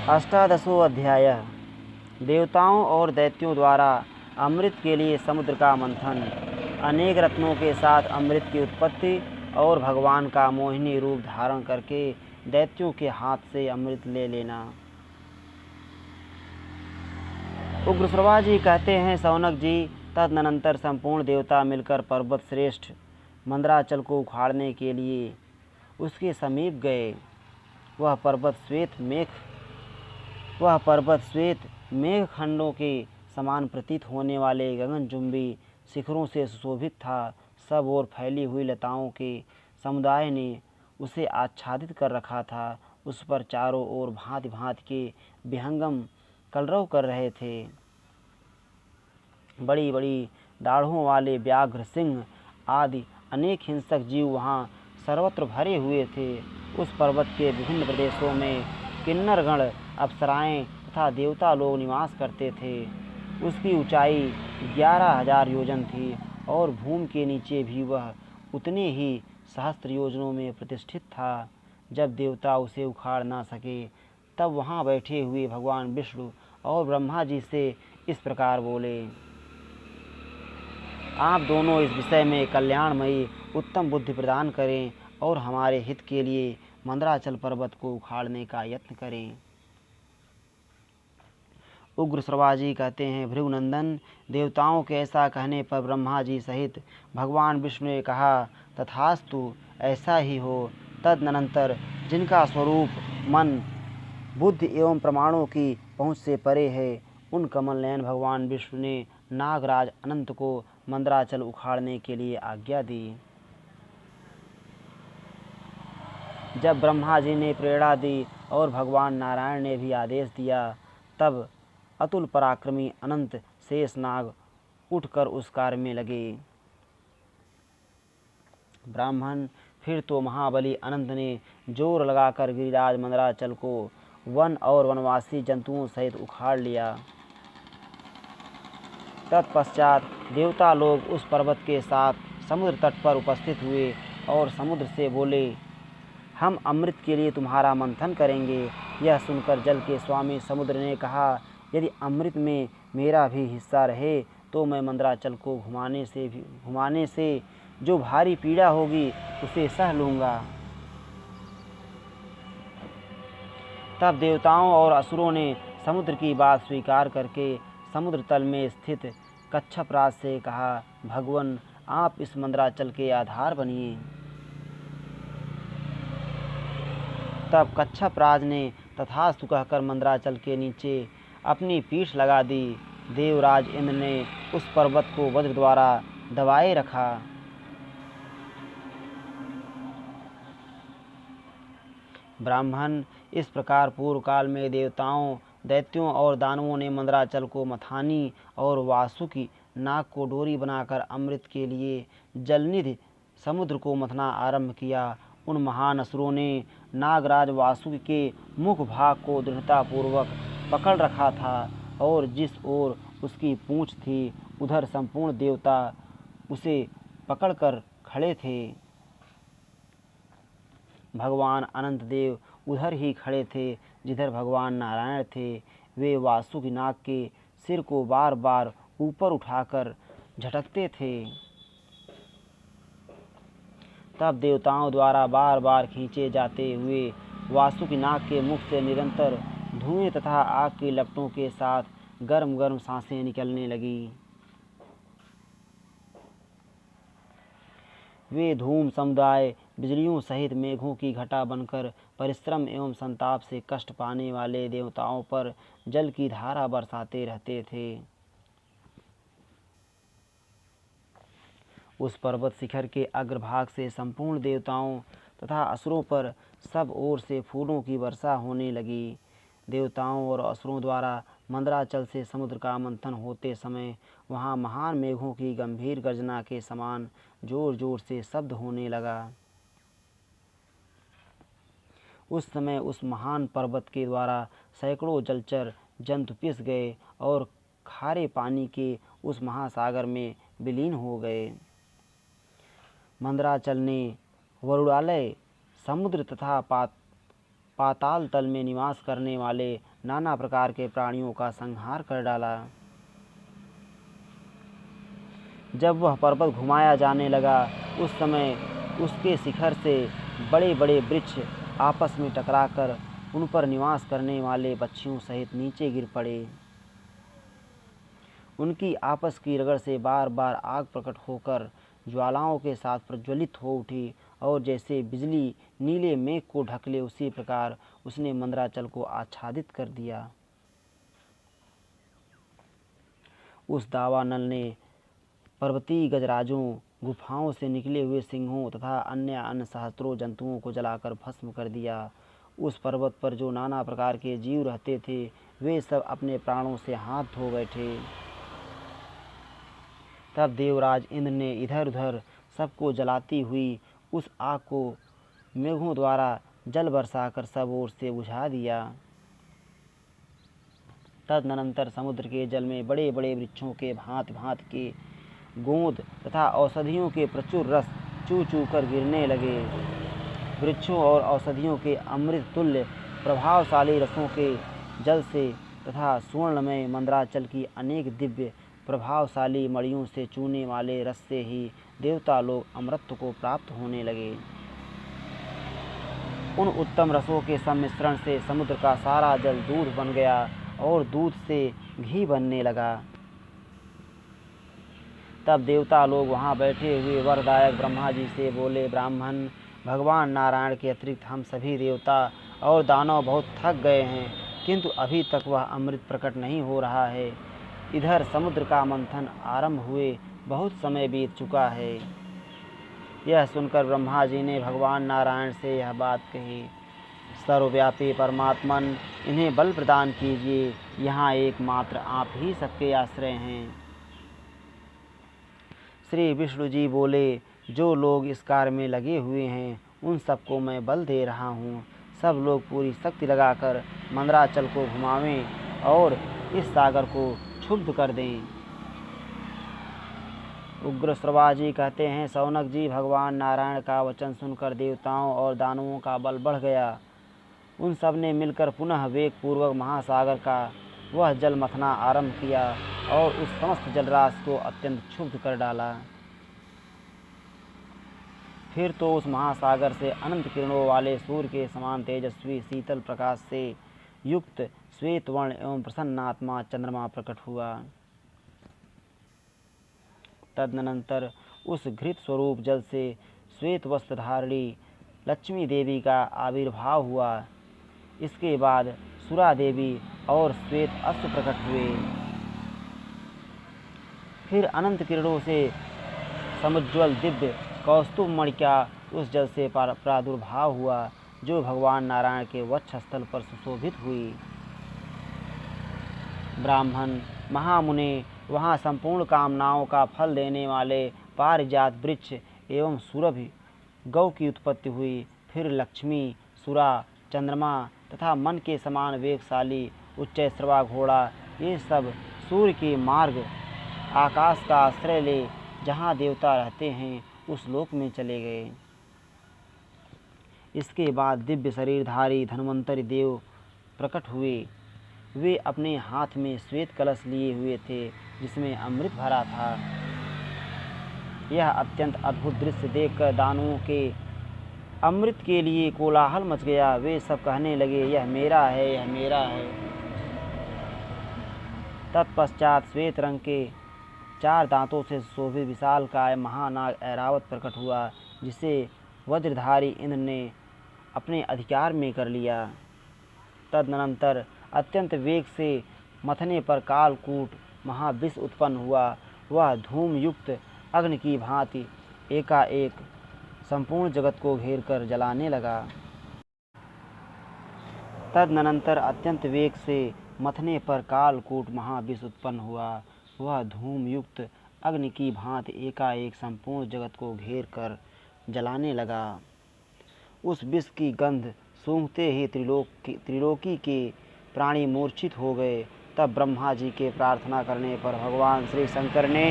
अष्टादशो अध्याय। देवताओं और दैत्यों द्वारा अमृत के लिए समुद्र का मंथन, अनेक रत्नों के साथ अमृत की उत्पत्ति और भगवान का मोहिनी रूप धारण करके दैत्यों के हाथ से अमृत ले लेना। उग्रश्रवा जी कहते हैं, सौनक जी, तदनंतर संपूर्ण देवता मिलकर पर्वत श्रेष्ठ मंदराचल को उखाड़ने के लिए उसके समीप गए। वह पर्वत श्वेत मेघ खंडों के समान प्रतीत होने वाले गगनचुंबी शिखरों से सुशोभित था। सब ओर फैली हुई लताओं के समुदाय ने उसे आच्छादित कर रखा था। उस पर चारों ओर भांति भांति के विहंगम कलरव कर रहे थे। बड़ी बड़ी दाढ़ों वाले व्याघ्र, सिंह आदि अनेक हिंसक जीव वहाँ सर्वत्र भरे हुए थे। उस पर्वत के विभिन्न प्रदेशों में किन्नरगण, अप्सराएं तथा देवता लोग निवास करते थे। उसकी ऊंचाई 11,000 योजन थी और भूमि के नीचे भी वह उतने ही सहस्त्र योजनों में प्रतिष्ठित था। जब देवता उसे उखाड़ ना सके, तब वहाँ बैठे हुए भगवान विष्णु और ब्रह्मा जी से इस प्रकार बोले, आप दोनों इस विषय में कल्याणमयी उत्तम बुद्धि प्रदान करें और हमारे हित के लिए मंदराचल पर्वत को उखाड़ने का यत्न करें। उग्रश्रवा जी कहते हैं, भृगुनंदन, देवताओं के ऐसा कहने पर ब्रह्मा जी सहित भगवान विष्णु ने कहा, तथास्तु, ऐसा ही हो। तदनंतर जिनका स्वरूप मन, बुद्धि एवं प्रमाणों की पहुँच से परे है, उन कमल नयन भगवान विष्णु ने नागराज अनंत को मंदराचल उखाड़ने के लिए आज्ञा दी। जब ब्रह्मा जी ने प्रेरणा दी और भगवान नारायण ने भी आदेश दिया, तब अतुल पराक्रमी अनंत शेषनाग उठकर उस कार्य में लगे। ब्राह्मण, फिर तो महाबली अनंत ने जोर लगाकर गिरिराज मंदराचल को वन और वनवासी जंतुओं सहित उखाड़ लिया। तत्पश्चात देवता लोग उस पर्वत के साथ समुद्र तट पर उपस्थित हुए और समुद्र से बोले, हम अमृत के लिए तुम्हारा मंथन करेंगे। यह सुनकर जल के स्वामी समुद्र ने कहा, यदि अमृत में मेरा भी हिस्सा रहे तो मैं मंदराचल को घुमाने से जो भारी पीड़ा होगी उसे सह लूँगा। तब देवताओं और असुरों ने समुद्र की बात स्वीकार करके समुद्र तल में स्थित कच्छपराज से कहा, भगवन, आप इस मंदराचल के आधार बनिए। तब कच्छपराज ने तथास्तु कहकर मंदराचल के नीचे अपनी पीठ लगा दी। देवराज इंद्र ने उस पर्वत को वज्र द्वारा दबाए रखा। ब्राह्मण, इस प्रकार पूर्व काल में देवताओं, दैत्यों और दानवों ने मंदराचल को मथानी और वासुकी नाग को डोरी बनाकर अमृत के लिए जलनिधि समुद्र को मथना आरंभ किया। उन महान असुरों ने नागराज वासुकी के मुख भाग को दृढ़तापूर्वक पकड़ रखा था और जिस ओर उसकी पूँछ थी उधर संपूर्ण देवता उसे पकड़कर खड़े थे। भगवान अनंत देव उधर ही खड़े थे जिधर भगवान नारायण थे। वे वासुकी नाग के सिर को बार बार ऊपर उठाकर झटकते थे। तब देवताओं द्वारा बार बार खींचे जाते हुए वासुकी नाग के मुख से निरंतर धुएं तथा आग की लपटों के साथ गर्म गर्म सांसें निकलने लगी। वे धूम समुदाय बिजलियों सहित मेघों की घटा बनकर परिश्रम एवं संताप से कष्ट पाने वाले देवताओं पर जल की धारा बरसाते रहते थे। उस पर्वत शिखर के अग्रभाग से संपूर्ण देवताओं तथा असुरों पर सब ओर से फूलों की वर्षा होने लगी। देवताओं और असुरों द्वारा मंदराचल से समुद्र का मंथन होते समय वहाँ महान मेघों की गंभीर गर्जना के समान जोर जोर से शब्द होने लगा। उस समय उस महान पर्वत के द्वारा सैकड़ों जलचर जंतु पिस गए और खारे पानी के उस महासागर में विलीन हो गए। मंदराचल ने वरुणालय, समुद्र तथा पाताल तल में निवास करने वाले नाना प्रकार के प्राणियों का संहार कर डाला। जब वह पर्वत घुमाया जाने लगा, उस समय उसके शिखर से बड़े बड़े वृक्ष आपस में टकराकर उन पर निवास करने वाले पक्षियों सहित नीचे गिर पड़े। उनकी आपस की रगड़ से बार बार आग प्रकट होकर ज्वालाओं के साथ प्रज्वलित हो उठी, और जैसे बिजली नीले मेघ को ढक ले, उसी प्रकार उसने मंदराचल को आच्छादित कर दिया। उस दावानल ने पर्वतीय गजराजों, गुफाओं से निकले हुए सिंहों तथा अन्य सहस्त्रों जंतुओं को जलाकर भस्म कर दिया। उस पर्वत पर जो नाना प्रकार के जीव रहते थे, वे सब अपने प्राणों से हाथ धो बैठे। तब देवराज इंद्र ने इधर उधर सबको जलाती हुई उस आग को मेघों द्वारा जल बरसाकर सब ओर से बुझा दिया। तदनंतर समुद्र के जल में बड़े बड़े वृक्षों के भांति भांति के गोंद तथा औषधियों के प्रचुर रस चू चू कर गिरने लगे। वृक्षों और औषधियों के अमृत तुल्य प्रभावशाली रसों के जल से तथा सुवर्णमय मंदराचल की अनेक दिव्य प्रभावशाली मणियों से चूने वाले रस से ही देवता लोग अमृत को प्राप्त होने लगे। उन उत्तम रसों के सम्मिश्रण से समुद्र का सारा जल दूध बन गया और दूध से घी बनने लगा। तब देवता लोग वहाँ बैठे हुए वरदायक ब्रह्मा जी से बोले, ब्राह्मण, भगवान नारायण के अतिरिक्त हम सभी देवता और दानव बहुत थक गए हैं, किंतु अभी तक वह अमृत प्रकट नहीं हो रहा है। इधर समुद्र का मंथन आरंभ हुए बहुत समय बीत चुका है। यह सुनकर ब्रह्मा जी ने भगवान नारायण से यह बात कही, सर्वव्यापी परमात्मन, इन्हें बल प्रदान कीजिए। यहाँ एकमात्र आप ही सबके आश्रय हैं। श्री विष्णु जी बोले, जो लोग इस कार्य में लगे हुए हैं उन सबको मैं बल दे रहा हूँ। सब लोग पूरी शक्ति लगाकर मंदराचल को घुमावें और इस सागर को क्षुब्ध कर दें। उग्र श्रवा जी कहते हैं, शौनक जी, भगवान नारायण का वचन सुनकर देवताओं और दानवों का बल बढ़ गया। उन सब ने मिलकर पुनः वेग पूर्वक महासागर का वह जल मथना आरंभ किया और उस समस्त जलराशि को अत्यंत क्षुब्ध कर डाला। फिर तो उस महासागर से अनंत किरणों वाले सूर्य के समान तेजस्वी शीतल प्रकाश से युक्त श्वेत वर्ण एवं प्रसन्नात्मा चंद्रमा प्रकट हुआ। तदनंतर उस घृत स्वरूप जल से श्वेत वस्त्रधारिणी लक्ष्मी देवी का आविर्भाव हुआ। इसके बाद सुरा देवी और श्वेत अश्व प्रकट हुए। फिर अनंत किरणों से समुज्ज्वल दिव्य कौस्तुभ मणि का उस जल से प्रादुर्भाव हुआ, जो भगवान नारायण के वक्षस्थल पर सुशोभित हुई। ब्राह्मण, महामुने, वहाँ संपूर्ण कामनाओं का फल देने वाले पारिजात वृक्ष एवं सुरभि गौ की उत्पत्ति हुई। फिर लक्ष्मी, सुरा, चंद्रमा तथा मन के समान वेगशाली उच्चैश्रवा घोड़ा, ये सब सूर्य के मार्ग आकाश का आश्रय ले जहाँ देवता रहते हैं उस लोक में चले गए। इसके बाद दिव्य शरीरधारी धन्वंतरि देव प्रकट हुए। वे अपने हाथ में श्वेत कलश लिए हुए थे, जिसमें अमृत भरा था। यह अत्यंत अद्भुत दृश्य देखकर दानवों के अमृत के लिए कोलाहल मच गया। वे सब कहने लगे, यह मेरा है, यह मेरा है। तत्पश्चात श्वेत रंग के 4 दांतों से शोभित विशालकाय महानाग ऐरावत प्रकट हुआ, जिसे वज्रधारी इंद्र ने अपने अधिकार में कर लिया। तदनंतर अत्यंत वेग से मथने पर कालकूट महाविष उत्पन्न हुआ। वह धूम युक्त अग्नि की भांति एकाएक संपूर्ण जगत को घेर कर जलाने लगा। तदनंतर अत्यंत वेग से मथने पर कालकूट महाविष उत्पन्न हुआ। वह धूम युक्त अग्नि की भांति एकाएक संपूर्ण जगत को घेर कर जलाने लगा। उस विष की गंध सूंघते ही त्रिलोकी के प्राणी मूर्छित हो गए। तब ब्रह्मा जी के प्रार्थना करने पर भगवान श्री शंकर ने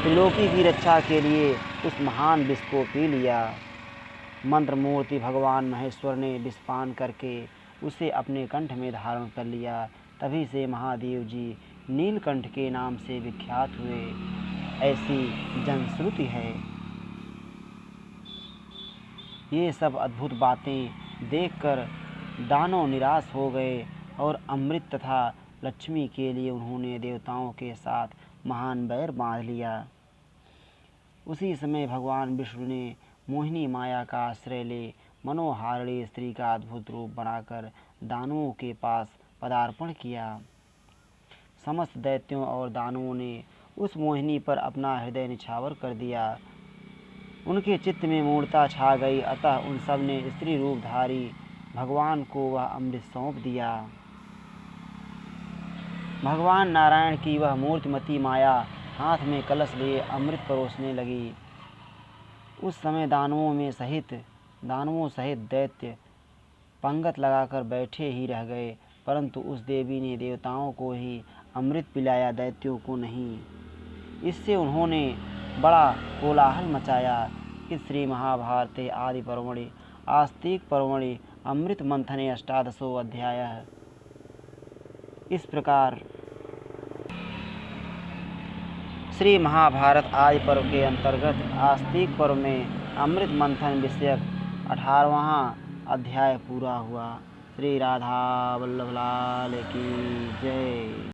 त्रिलोकी की रक्षा के लिए उस महान विष को पी लिया। मंत्र मूर्ति भगवान महेश्वर ने विषपान करके उसे अपने कंठ में धारण कर लिया। तभी से महादेव जी नीलकंठ के नाम से विख्यात हुए, ऐसी जनश्रुति है। ये सब अद्भुत बातें देखकर दानव निराश हो गए और अमृत तथा लक्ष्मी के लिए उन्होंने देवताओं के साथ महान बैर बांध लिया। उसी समय भगवान विष्णु ने मोहिनी माया का आश्रय ले मनोहारिणी स्त्री का अद्भुत रूप बनाकर दानवों के पास पदार्पण किया। समस्त दैत्यों और दानवों ने उस मोहिनी पर अपना हृदय निछावर कर दिया। उनके चित्त में मूढ़ता छा गई, अतः उन सब ने स्त्री रूपधारी भगवान को वह अमृत सौंप दिया। भगवान नारायण की वह मूर्तिमती माया हाथ में कलश लिए अमृत परोसने लगी। उस समय दानवों सहित दैत्य पंगत लगाकर बैठे ही रह गए, परंतु उस देवी ने देवताओं को ही अमृत पिलाया, दैत्यों को नहीं। इससे उन्होंने बड़ा कोलाहल मचाया। इस श्री महाभारते आदि पर्वणि आस्तिक पर्वणि अमृत मंथने 18 अध्याय। इस प्रकार श्री महाभारत आदि पर्व के अंतर्गत आस्तिक पर्व में अमृत मंथन विषयक 18वां अध्याय पूरा हुआ। श्री राधा वल्लभ लाल की जय।